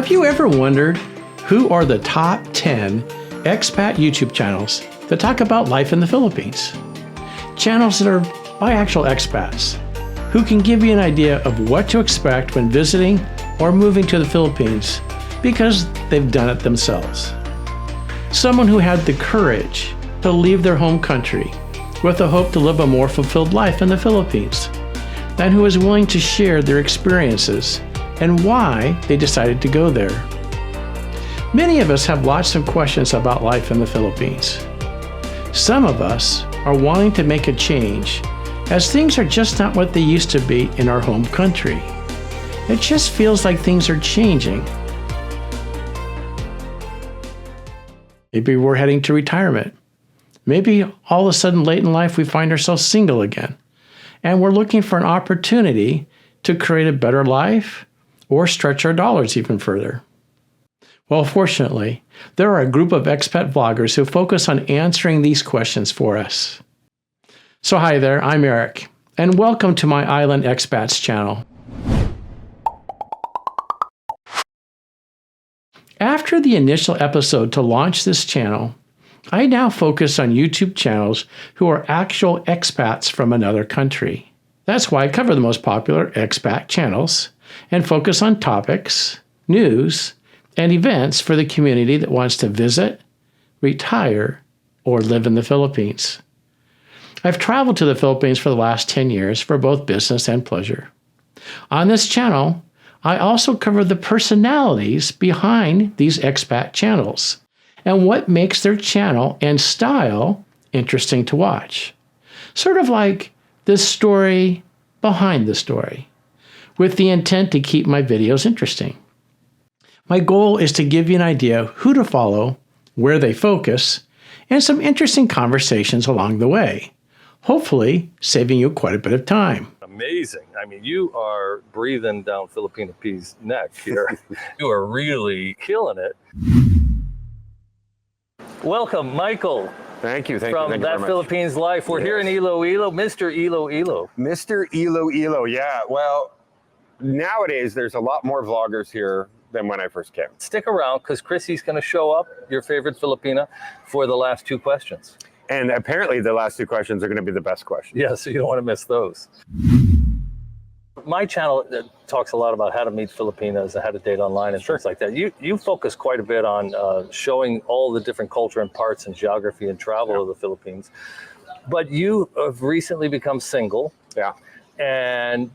Have you ever wondered who are the top 10 expat YouTube channels that talk about life in the Philippines? Channels that are by actual expats who can give you an idea of what to expect when visiting or moving to the Philippines because they've done it themselves. Someone who had the courage to leave their home country with the hope to live a more fulfilled life in the Philippines, and who is willing to share their experiences and why they decided to go there. Many of us have lots of questions about life in the Philippines. Some of us are wanting to make a change, as things are just not what they used to be in our home country. It just feels like things are changing. Maybe we're heading to retirement. Maybe all of a sudden late in life we find ourselves single again, and we're looking for an opportunity to create a better life or stretch our dollars even further. Well, fortunately, there are a group of expat vloggers who focus on answering these questions for us. So hi there, I'm Eric, and welcome to my Island Expats channel. After the initial episode to launch this channel, I now focus on YouTube channels who are actual expats from another country. That's why I cover the most popular expat channels and focus on topics, news, and events for the community that wants to visit, retire, or live in the Philippines. I've traveled to the Philippines for the last 10 years for both business and pleasure. On this channel, I also cover the personalities behind these expat channels and what makes their channel and style interesting to watch. Sort of like this story behind the story, with the intent to keep my videos interesting. My goal is to give you an idea who to follow, where they focus, and some interesting conversations along the way, hopefully saving you quite a bit of time. Amazing. I mean, you are breathing down Filipino P's neck here. You are really killing it. Welcome, Michael. Thank you. Thank from you That very Philippines Life. We're here in Iloilo, Mr. Iloilo. Mr. Iloilo, yeah. Well, nowadays there's a lot more vloggers here than when I first came. Stick around because Chrissy's going to show up, your favorite Filipina, for the last two questions. And apparently the last two questions are going to be the best questions. Yeah, so you don't want to miss those. My channel talks a lot about how to meet Filipinas and how to date online and things like that. You focus quite a bit on showing all the different culture and parts and geography and travel of the Philippines. But you have recently become single. Yeah. And,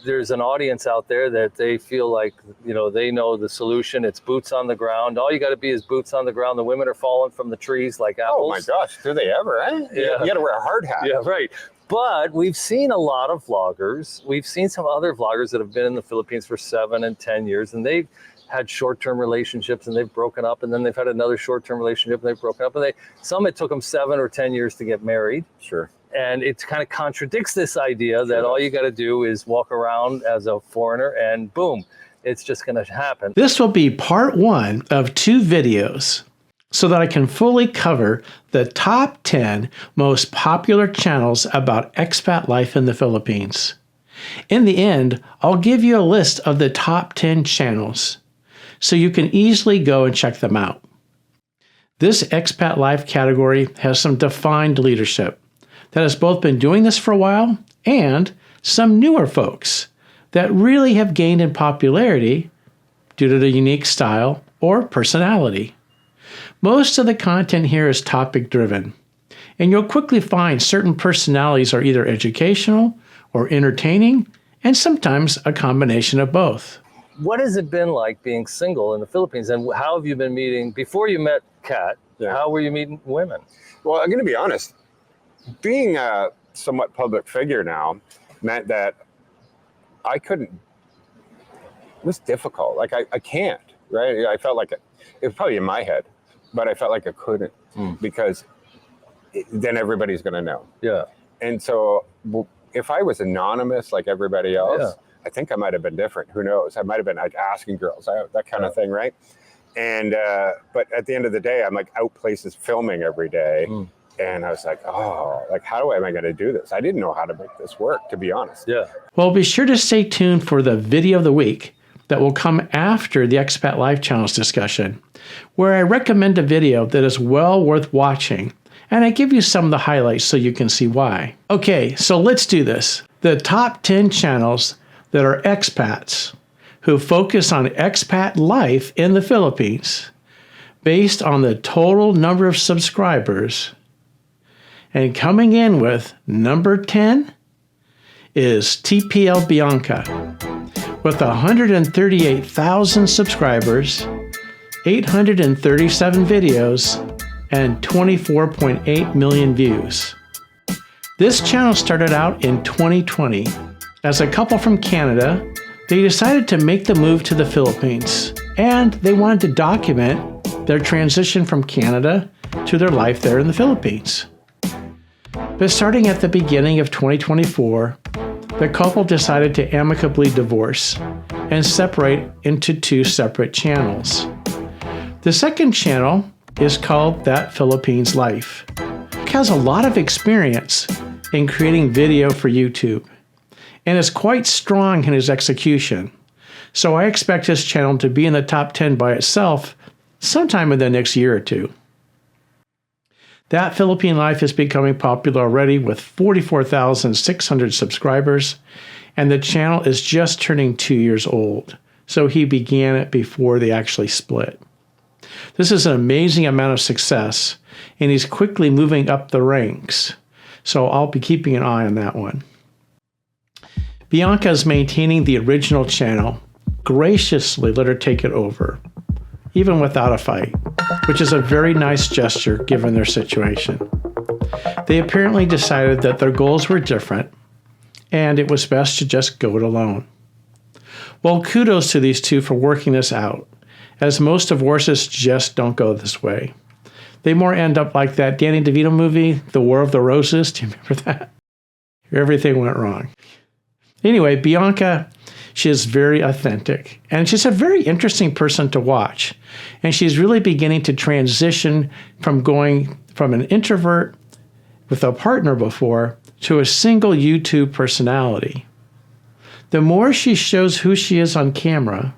there's an audience out there that they feel like, they know the solution. It's boots on the ground. All you got to be is boots on the ground. The women are falling from the trees like apples. Oh my gosh, do they ever, eh? Yeah. You got to wear a hard hat. Yeah, right. But we've seen a lot of vloggers. We've seen some other vloggers that have been in the Philippines for 7 and 10 years, and they've had short-term relationships and they've broken up, and then they've had another short-term relationship and they've broken up, and some it took them 7 or 10 years to get married. Sure. And it kind of contradicts this idea that all you got to do is walk around as a foreigner and boom, it's just going to happen. This will be part 1 of 2 videos so that I can fully cover the top 10 most popular channels about expat life in the Philippines. In the end, I'll give you a list of the top 10 channels so you can easily go and check them out. This expat life category has some defined leadership that has both been doing this for a while and some newer folks that really have gained in popularity due to the unique style or personality. Most of the content here is topic driven, and you'll quickly find certain personalities are either educational or entertaining, and sometimes a combination of both. What has it been like being single in the Philippines, and how have you been meeting, before you met Kat, how were you meeting women? Well, I'm going to be honest. Being a somewhat public figure now meant that I couldn't, it was difficult. Like I can't, right? I felt like it was probably in my head, but I felt like I couldn't because then everybody's going to know. Yeah. And so if I was anonymous like everybody else, I think I might've been different. Who knows? I might've been like asking girls, that kind of thing. Right. And, but at the end of the day, I'm like out places filming every day. And I was like, how am I going to do this? I didn't know how to make this work, to be honest. Yeah. Well, be sure to stay tuned for the video of the week that will come after the Expat Life Channels discussion, where I recommend a video that is well worth watching, and I give you some of the highlights so you can see why. Okay, so let's do this. The top 10 channels that are expats who focus on expat life in the Philippines based on the total number of subscribers. And coming in with number 10 is TPL Bianca with 138,000 subscribers, 837 videos, and 24.8 million views. This channel started out in 2020. As a couple from Canada, they decided to make the move to the Philippines, and they wanted to document their transition from Canada to their life there in the Philippines. But starting at the beginning of 2024, the couple decided to amicably divorce and separate into two separate channels. The second channel is called That Philippines Life. He has a lot of experience in creating video for YouTube and is quite strong in his execution. So I expect his channel to be in the top 10 by itself sometime in the next year or two. That Philippine Life is becoming popular already with 44,600 subscribers, and the channel is just turning 2 years old. So he began it before they actually split. This is an amazing amount of success, and he's quickly moving up the ranks. So I'll be keeping an eye on that one. Bianca is maintaining the original channel, graciously let her take it over, even without a fight, which is a very nice gesture given their situation. They apparently decided that their goals were different, and it was best to just go it alone. Well, kudos to these two for working this out, as most divorces just don't go this way. They more end up like that Danny DeVito movie, The War of the Roses. Do you remember that? Everything went wrong. Anyway, Bianca, she is very authentic, and she's a very interesting person to watch. And she's really beginning to transition from going from an introvert with a partner before to a single YouTube personality. The more she shows who she is on camera,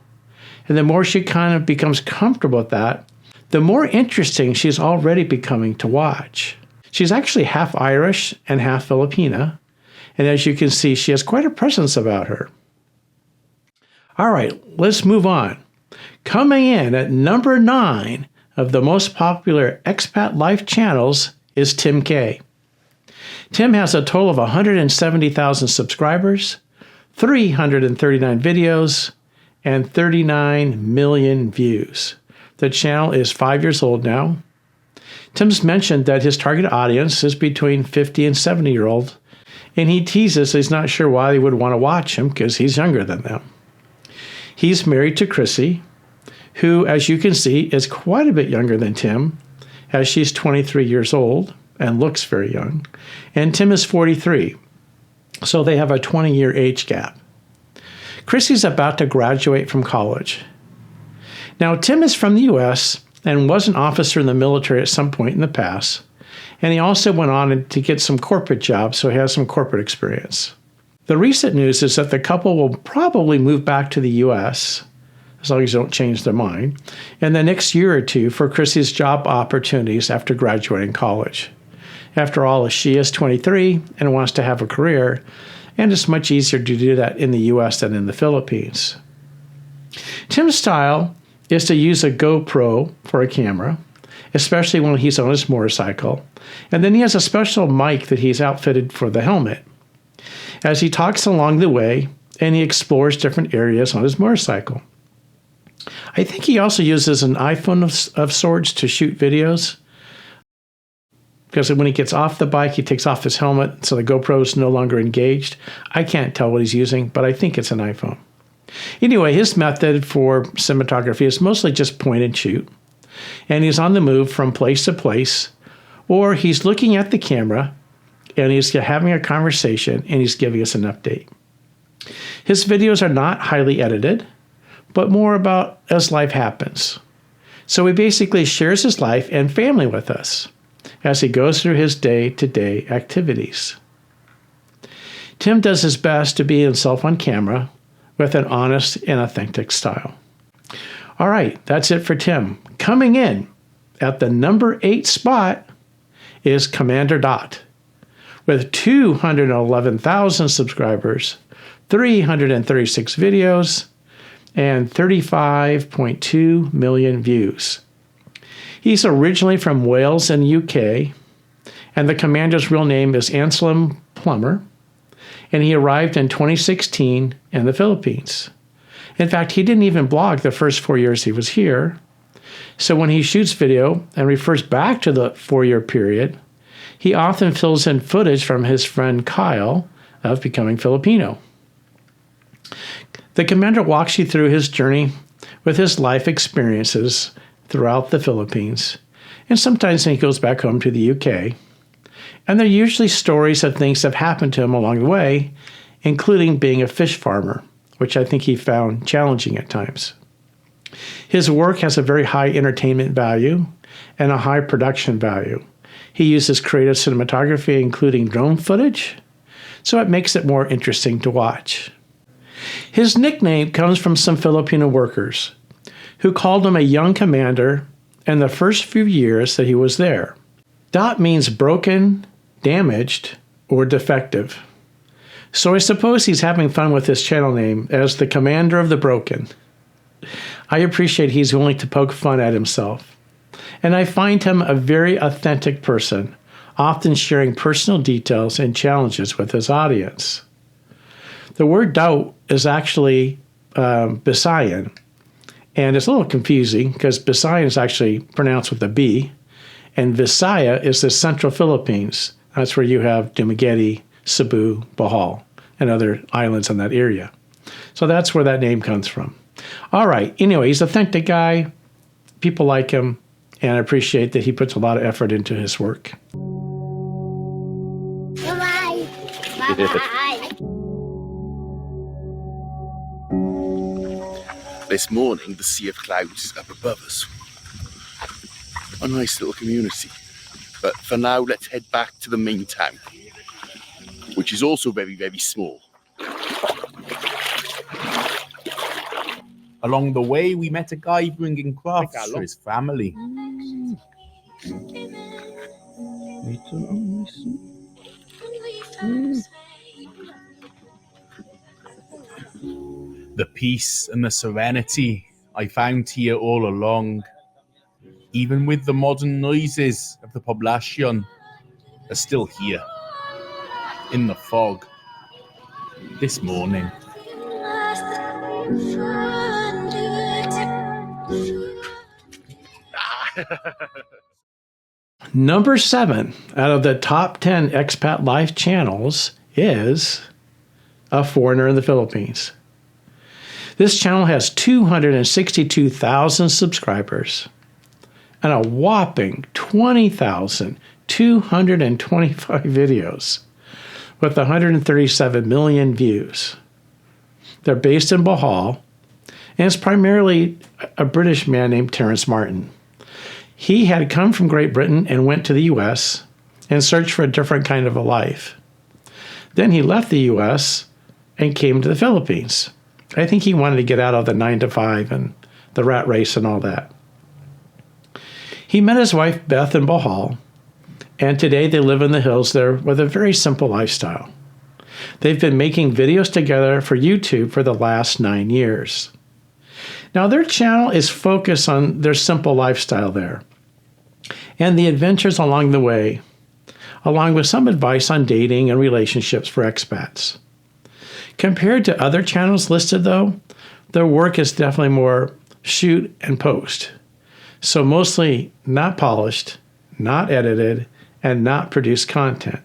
and the more she kind of becomes comfortable with that, the more interesting she's already becoming to watch. She's actually half Irish and half Filipina, and as you can see, she has quite a presence about her. All right, let's move on. Coming in at number 9 of the most popular expat life channels is Tim K. Tim has a total of 170,000 subscribers, 339 videos, and 39 million views. The channel is 5 years old now. Tim's mentioned that his target audience is between 50 and 70-year-olds, and he teases he's not sure why they would want to watch him because he's younger than them. He's married to Chrissy, who, as you can see, is quite a bit younger than Tim, as she's 23 years old and looks very young, and Tim is 43, so they have a 20-year age gap. Chrissy's about to graduate from college. Now, Tim is from the U.S. and was an officer in the military at some point in the past, and he also went on to get some corporate jobs, so he has some corporate experience. The recent news is that the couple will probably move back to the U.S., as long as they don't change their mind, in the next year or two for Chrissy's job opportunities after graduating college. After all, she is 23 and wants to have a career, and it's much easier to do that in the U.S. than in the Philippines. Tim's style is to use a GoPro for a camera, especially when he's on his motorcycle, and then he has a special mic that he's outfitted for the helmet. As he talks along the way, and he explores different areas on his motorcycle. I think he also uses an iPhone of sorts to shoot videos, because when he gets off the bike, he takes off his helmet, so the GoPro is no longer engaged. I can't tell what he's using, but I think it's an iPhone. Anyway, his method for cinematography is mostly just point and shoot, and he's on the move from place to place, or he's looking at the camera, and he's having a conversation, and he's giving us an update. His videos are not highly edited, but more about as life happens. So he basically shares his life and family with us as he goes through his day-to-day activities. Tim does his best to be himself on camera, with an honest and authentic style. All right, that's it for Tim. Coming in at the number 8 spot is Commander Dot, with 211,000 subscribers, 336 videos, and 35.2 million views. He's originally from Wales in the UK, and the commander's real name is Anselm Plummer, and he arrived in 2016 in the Philippines. In fact, he didn't even blog the first 4 years he was here. So when he shoots video and refers back to the 4-year period, he often fills in footage from his friend Kyle of becoming Filipino. The commander walks you through his journey with his life experiences throughout the Philippines, and sometimes he goes back home to the UK. And they're usually stories of things that have happened to him along the way, including being a fish farmer, which I think he found challenging at times. His work has a very high entertainment value and a high production value. He uses creative cinematography, including drone footage, so it makes it more interesting to watch. His nickname comes from some Filipino workers who called him a young commander in the first few years that he was there. Dot means broken, damaged, or defective. So I suppose he's having fun with his channel name as the Commander of the Broken. I appreciate he's willing to poke fun at himself. And I find him a very authentic person, often sharing personal details and challenges with his audience. The word doubt is actually Bisayan, and it's a little confusing because Bisayan is actually pronounced with a B, and Visaya is the central Philippines. That's where you have Dumaguete, Cebu, Bohol, and other islands in that area. So that's where that name comes from. All right. Anyway, he's an authentic guy. People like him, and I appreciate that he puts a lot of effort into his work. Bye-bye. Bye-bye. This morning, the sea of clouds is up above us. A nice little community. But for now, let's head back to the main town, which is also very, very small. Along the way, we met a guy bringing crafts for his family. The peace and the serenity I found here all along, even with the modern noises of the poblacion, are still here, in the fog, this morning. Number 7 out of the top 10 expat life channels is A Foreigner in the Philippines. This channel has 262,000 subscribers and a whopping 20,225 videos with 137 million views. They're based in Bohol, and it's primarily a British man named Terrence Martin. He had come from Great Britain and went to the U.S. and searched for a different kind of a life. Then he left the U.S. and came to the Philippines. I think he wanted to get out of the 9-to-5 and the rat race and all that. He met his wife, Beth, in Bohol, and today they live in the hills there with a very simple lifestyle. They've been making videos together for YouTube for the last 9 years. Now, their channel is focused on their simple lifestyle there and the adventures along the way, along with some advice on dating and relationships for expats. Compared to other channels listed, though, their work is definitely more shoot and post. So mostly not polished, not edited, and not produced content.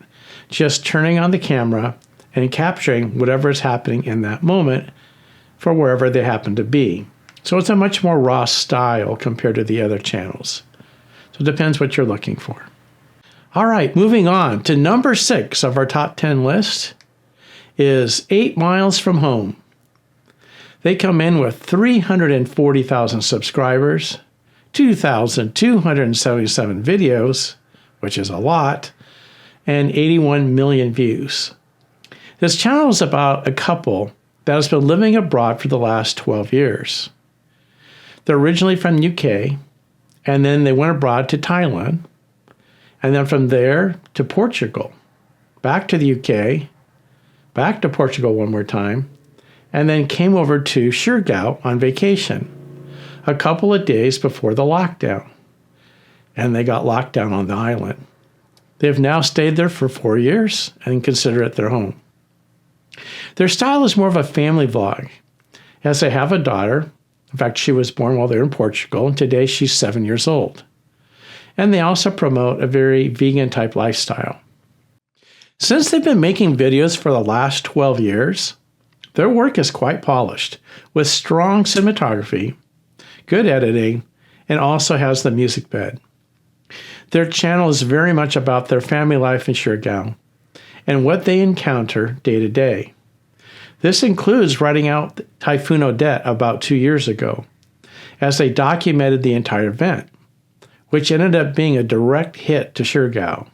Just turning on the camera and capturing whatever is happening in that moment for wherever they happen to be. So it's a much more raw style compared to the other channels. So it depends what you're looking for. All right, moving on to number 6 of our top 10 list is 8 Miles from Home. They come in with 340,000 subscribers, 2,277 videos, which is a lot, and 81 million views. This channel is about a couple that has been living abroad for the last 12 years. They're originally from the UK, and then they went abroad to Thailand, and then from there to Portugal, back to the UK, back to Portugal one more time, and then came over to Siargao on vacation a couple of days before the lockdown. And they got locked down on the island. They've now stayed there for 4 years and consider it their home. Their style is more of a family vlog, as they have a daughter. In fact, she was born while they were in Portugal, and today she's 7 years old. And they also promote a very vegan-type lifestyle. Since they've been making videos for the last 12 years, their work is quite polished, with strong cinematography, good editing, and also has the music bed. Their channel is very much about their family life in Siargao and what they encounter day to day. This includes riding out Typhoon Odette about 2 years ago, as they documented the entire event, which ended up being a direct hit to Siargao,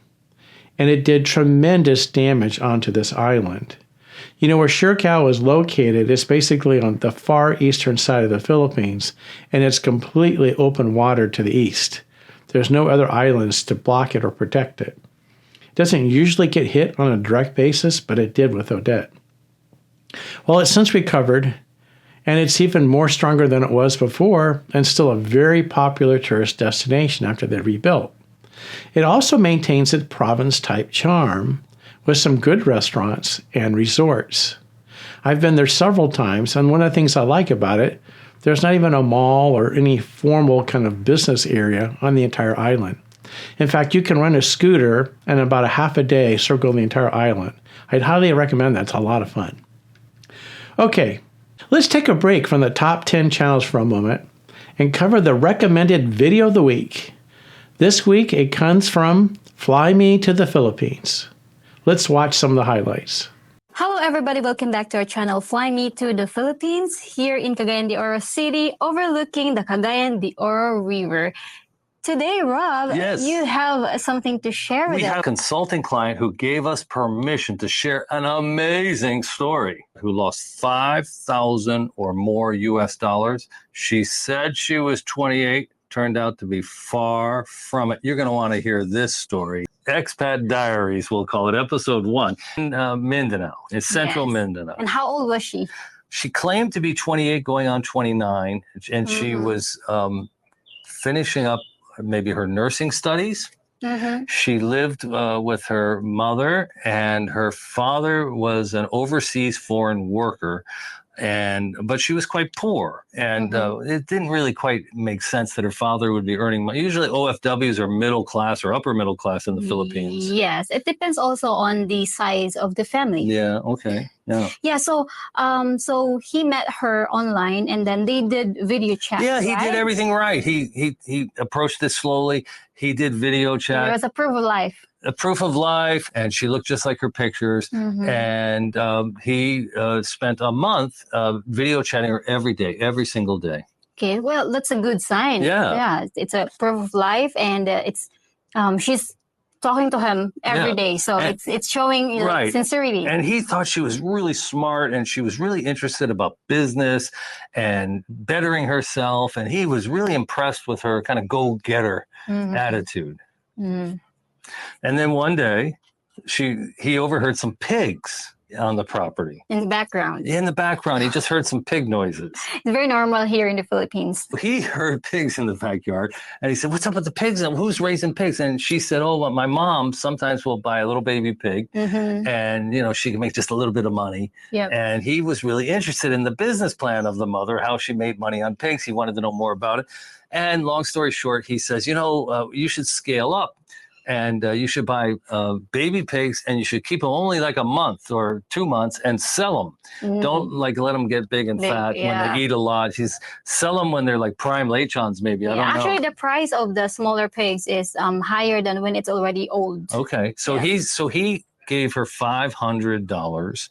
and it did tremendous damage onto this island. You know, where Siargao is located, it's basically on the far eastern side of the Philippines, and it's completely open water to the east. There's no other islands to block it or protect it. It doesn't usually get hit on a direct basis, but it did with Odette. Well, it's since recovered, and it's even more stronger than it was before, and still a very popular tourist destination after they rebuilt. It also maintains its province-type charm, with some good restaurants and resorts. I've been there several times, and one of the things I like about it, there's not even a mall or any formal kind of business area on the entire island. In fact, you can rent a scooter and in about a half a day circle the entire island. I'd highly recommend that. It's a lot of fun. Okay, let's take a break from the top 10 channels for a moment and cover the recommended video of the week. This week, it comes from Fly Me to the Philippines. Let's watch some of the highlights. Hello everybody, welcome back to our channel Fly Me to the Philippines, here in Cagayan de Oro City, overlooking the Cagayan de Oro River. Today, Rob, Yes. you have something to share with We us. have a consulting client who gave us permission to share an amazing story, who lost 5,000 or more US dollars. She said she was 28, turned out to be far from it. You're going to want to hear this story. Expat Diaries, we'll call it, episode 1, in Mindanao, in central Yes. Mindanao. And how old was she? She claimed to be 28, going on 29, and she was finishing up maybe her nursing studies. She lived with her mother, and her father was an overseas foreign worker. But she was quite poor, and it didn't really quite make sense that her father would be earning money. Usually OFWs are middle class or upper middle class in the Philippines. Yes, it depends also on the size of the family. Yeah, okay. Yeah. Yeah, so he met her online, and then they did video chat. Yeah, he right? did everything right. He approached it slowly. He did video chat. It was a proof of life. A proof of life, and she looked just like her pictures. And he spent a month video chatting her every day, every single day. Okay, well, that's a good sign. Yeah. It's a proof of life, and it's she's talking to him every day, so it's showing sincerity. And he thought she was really smart, and she was really interested about business and bettering herself, and he was really impressed with her kind of go-getter attitude. And then one day, he overheard some pigs on the property. In the background. In the background, he just heard some pig noises. It's very normal here in the Philippines. He heard pigs in the backyard, and he said, "What's up with the pigs? And who's raising pigs?" And she said, "Oh, well, my mom sometimes will buy a little baby pig, and she can make just a little bit of money." Yep. And he was really interested in the business plan of the mother, how she made money on pigs. He wanted to know more about it. And long story short, he says, you should scale up. And you should buy baby pigs, and you should keep them only like a month or 2 months and sell them. Don't let them get big and fat when they eat a lot. Sell them when they're like prime lechons, maybe. I don't know. Actually, the price of the smaller pigs is higher than when it's already old. Okay, so he gave her $500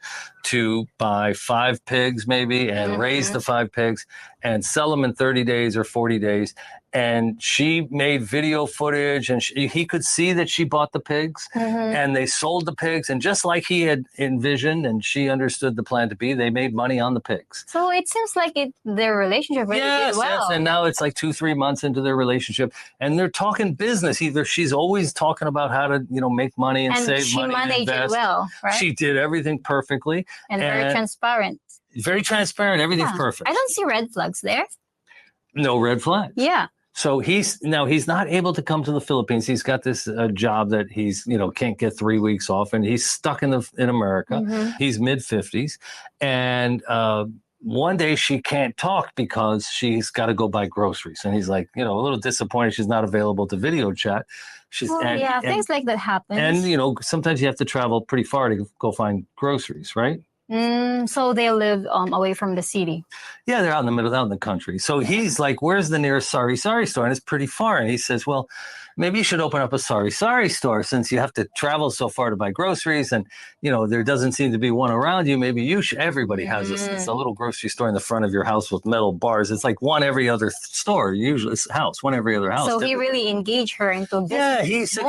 to buy 5 pigs maybe and raise the 5 pigs and sell them in 30 days or 40 days. And she made video footage, and he could see that she bought the pigs, and they sold the pigs. And just like he had envisioned and she understood the plan to be, they made money on the pigs. So it seems like their relationship really did well. Yes. And now it's like 2-3 months into their relationship, and they're talking business. She's always talking about how to, make money and save money. And she managed it well, right? She did everything perfectly. And very transparent. Very transparent. Everything's perfect. I don't see red flags there. No red flags. Yeah. So he's not able to come to the Philippines. He's got this job that he's, can't get 3 weeks off, and he's stuck in America. He's mid-50s. And one day she can't talk because she's got to go buy groceries. And he's like, a little disappointed she's not available to video chat. Things like that happen. And, sometimes you have to travel pretty far to go find groceries, right? So they live away from the city. Yeah, they're out in the middle, out in the country. So he's like, where's the nearest Sorry store? And it's pretty far. And he says, well, maybe you should open up a Sorry store since you have to travel so far to buy groceries. And, there doesn't seem to be one around you. Maybe you should. Everybody has this. It's a little grocery store in the front of your house with metal bars. It's like one every other store, usually it's a house, one every other house. So he really engaged her into business. Yeah, he said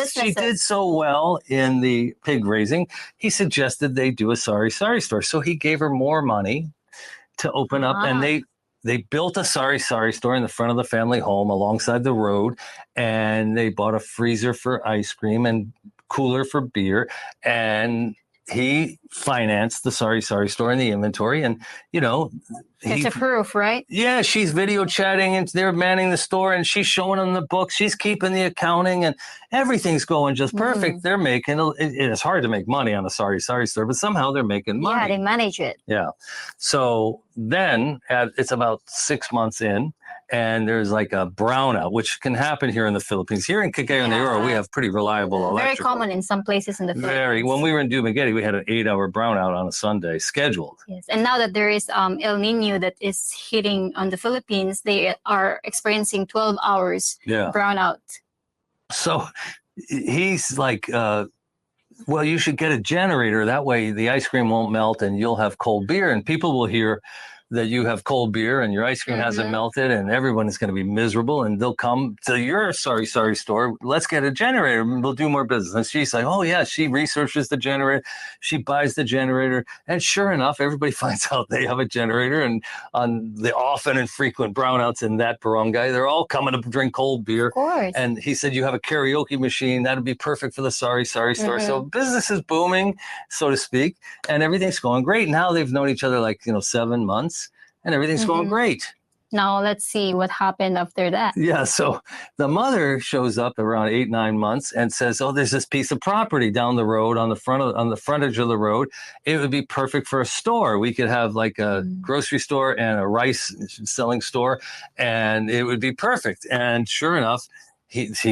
she did so well in the pig raising. He suggested they do a Sorry store. So he gave her more money to open up, and they built a Sorry store in the front of the family home alongside the road, and they bought a freezer for ice cream and cooler for beer, and he financed the Sorry store and the inventory. And it's a proof, right? Yeah, she's video chatting and they're manning the store, and she's showing them the books. She's keeping the accounting, and everything's going just perfect. They're making it's hard to make money on a Sorry store, but somehow they're making money. Yeah, they manage it. Yeah. So then it's about 6 months in, and there's like a brownout, which can happen here in the Philippines. Here in Cagayan de Oro, we have pretty reliable electric. Very common in some places in the Philippines. When we were in Dumaguete, we had an 8-hour brownout on a Sunday scheduled. Yes, and now that there is El Nino that is hitting on the Philippines, they are experiencing 12 hours brownout. So he's like, well, you should get a generator. That way the ice cream won't melt and you'll have cold beer, and people will hear that you have cold beer and your ice cream hasn't melted, and everyone is going to be miserable, and they'll come to your Sorry store. Let's get a generator and we'll do more business. And she's like, oh yeah, she researches the generator. She buys the generator. And sure enough, everybody finds out they have a generator. And on the often and frequent brownouts in that barangay, they're all coming to drink cold beer. Of course. And he said, you have a karaoke machine. That'd be perfect for the Sorry store. So business is booming, so to speak, and everything's going great. Now they've known each other like, 7 months. And everything's going great. Now let's see what happened after that. Yeah, so the mother shows up around 8-9 months and says, "Oh, there's this piece of property down the road on the frontage of the road. It would be perfect for a store. We could have like a grocery store and a rice selling store, and it would be perfect." And sure enough,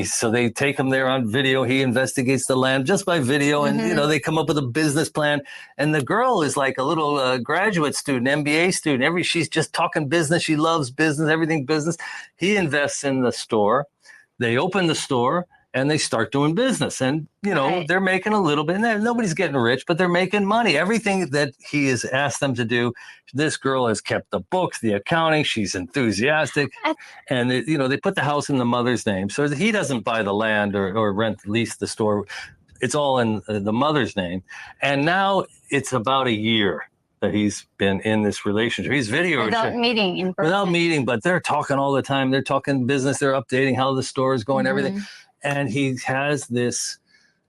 so they take him there on video. He investigates the land just by video, and they come up with a business plan. And the girl is like a little graduate student, MBA student. She's just talking business. She loves business, everything business. He invests in the store. They open the store and they start doing business. And they're making a little bit. Nobody's getting rich, but they're making money. Everything that he has asked them to do, this girl has kept the books, the accounting. She's enthusiastic, and they put the house in the mother's name, so he doesn't buy the land or lease the store. It's all in the mother's name. And now it's about a year that he's been in this relationship. He's video without meeting in person. Without meeting, but they're talking all the time. They're talking business. They're updating how the store is going, everything. And he has this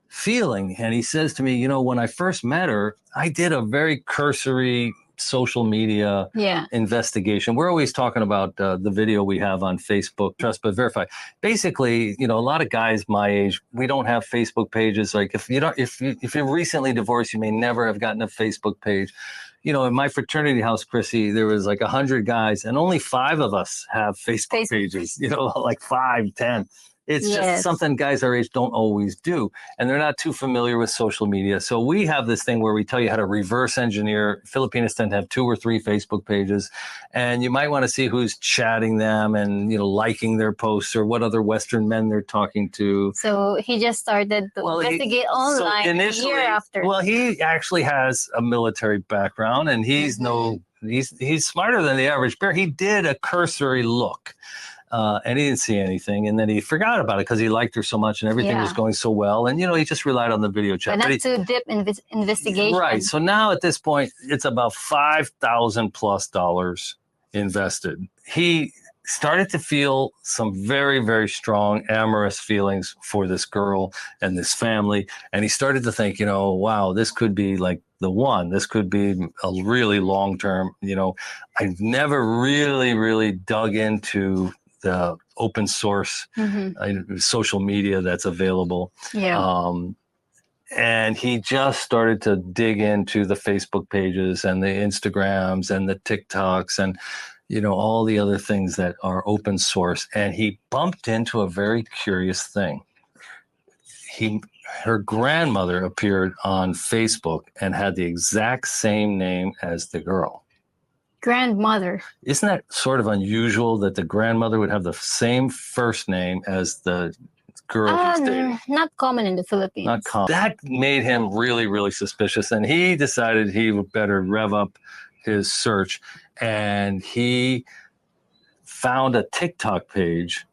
feeling, and he says to me, when I first met her, I did a very cursory social media investigation. We're always talking about the video we have on Facebook, Trust But Verify. Basically, a lot of guys my age, we don't have Facebook pages. Like if you're recently divorced, you may never have gotten a Facebook page. In my fraternity house, Chrissy, there was like 100 guys, and only 5 of us have Facebook pages. Like 5, 10. It's Yes. just something guys our age don't always do. And they're not too familiar with social media. So we have this thing where we tell you how to reverse engineer. Filipinos tend to have 2 or 3 Facebook pages. And you might want to see who's chatting them and, liking their posts or what other Western men they're talking to. So he just started to investigate online year after. Well, he actually has a military background, and he's he's smarter than the average bear. He did a cursory look. And he didn't see anything, and then he forgot about it because he liked her so much and everything was going so well, and he just relied on the video chat. But not too deep investigation. Right. So now at this point, it's about $5,000+ invested. He started to feel some very, very strong amorous feelings for this girl and this family, and he started to think, wow, this could be like the one. This could be a really long term. I've never really dug into the open source social media that's available. Yeah. And he just started to dig into the Facebook pages and the Instagrams and the TikToks and all the other things that are open source. And he bumped into a very curious thing. Her grandmother appeared on Facebook and had the exact same name as the girl. Grandmother. Isn't that sort of unusual that the grandmother would have the same first name as the girl he's dating? Not common in the Philippines. Not common. That made him really, really suspicious, and he decided he would better rev up his search, and he found a TikTok page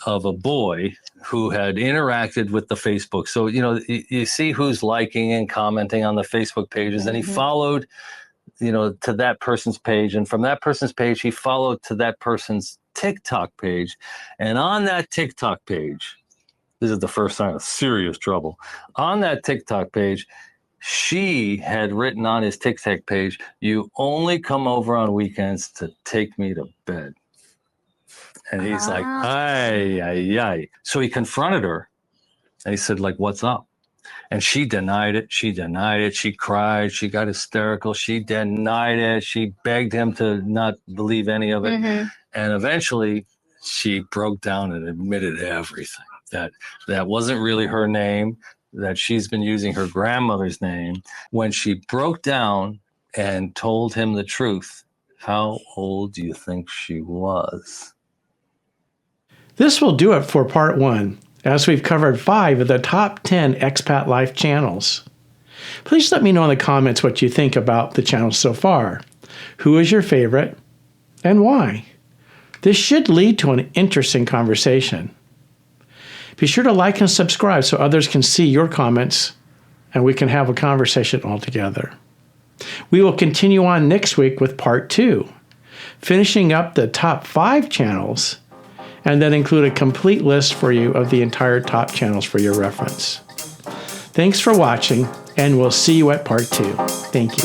of a boy who had interacted with the Facebook. So, you see who's liking and commenting on the Facebook pages, and he followed to that person's page. And from that person's page, he followed to that person's TikTok page. And on that TikTok page, this is the first sign of serious trouble. On that TikTok page, she had written on his TikTok page, "You only come over on weekends to take me to bed." And he's like, ay. So he confronted her and he said, what's up? And she denied it. She cried. She got hysterical. She denied it. She begged him to not believe any of it. And eventually she broke down and admitted everything. That wasn't really her name, that she's been using her grandmother's name. When she broke down and told him the truth, how old do you think she was? This will do it for part 1, as we've covered 5 of the top 10 expat life channels. Please let me know in the comments what you think about the channels so far. Who is your favorite and why? This should lead to an interesting conversation. Be sure to like and subscribe so others can see your comments and we can have a conversation all together. We will continue on next week with part 2, finishing up the top 5 channels, and then include a complete list for you of the entire top channels for your reference. Thanks for watching, and we'll see you at part 2. Thank you.